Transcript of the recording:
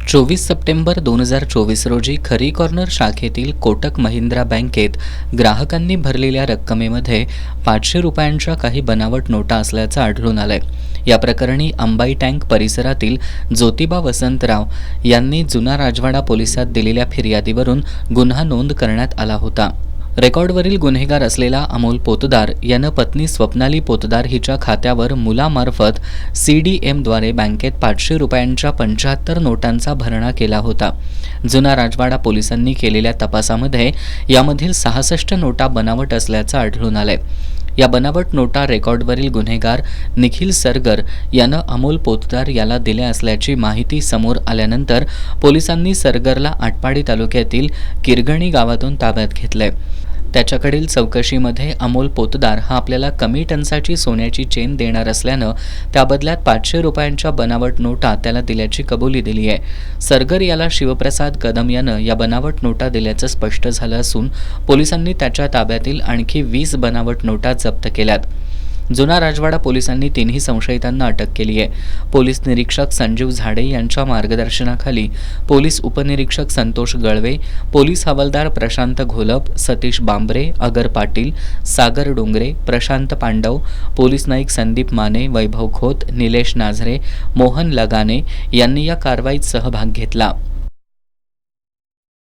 24 September 2024 रोजी खरी corner शाखेतील कोटक महिंद्रा बँकेत ग्राहकांनी भरलेल्या रक्कमेमध्ये 500 रुपयांच्या काही बनावट नोटा असल्याचं आढळून आलंय। या प्रकरणी अंबाई टँक परिसरातील ज्योतिबा वसंतराव यांनी जुना राजवाडा पोलिसात दिलेल्या फिर्यादीवरून गुन्हा नोंद करण्यात आला होता। रेकॉर्डवरील गुन्हेगार असलेला अमोल पोतदार यानं पत्नी स्वप्नाली पोतदार हिच्या खात्यावर मुलामार्फत CDMद्वारे बँकेत 500 रुपयांच्या 75 नोटांचा भरणा केला होता। जुना राजवाडा पोलिसांनी केलेल्या तपासामध्ये यामधील 66 नोटा बनावट असल्याचं आढळून आलंय। या बनावट नोटा रेकॉर्डवरील गुन्हेगार निखिल सरगर यानं अमोल पोतदार याला दिल्या असल्याची माहिती समोर आल्यानंतर पोलिसांनी सरगरला आटपाडी तालुक्यातील किरगणी गावातून ताब्यात घेतलंय। त्याच्याकडील चौकशीमध्ये अमोल पोतदार हा आपल्याला कमी टन्साची सोन्याची चेन देणार असल्यानं त्या बदल्यात 500 रुपयांच्या बनावट नोटा त्याला दिल्याची कबुली दिली आहे। सरगर याला शिवप्रसाद कदम यानं या बनावट नोटा दिल्याचं स्पष्ट झालं असून पोलिसांनी त्याच्या ताब्यातील आणखी 20 बनावट नोटा जप्त केल्यात। जुना राजवाडा पोलिसांनी तिन्ही संशयितांना अटक केली आहे। पोलीस निरीक्षक संजीव झाडे यांच्या मार्गदर्शनाखाली पोलीस उपनिरीक्षक संतोष गळवे, पोलीस हवालदार प्रशांत घोलप, सतीश बांबरे, अगर पाटील, सागर डोंगरे, प्रशांत पांडव, पोलीस नाईक संदीप माने, वैभव खोत, निलेश नाझरे, मोहन लगाने यांनी या कारवाईत सहभाग घेतला।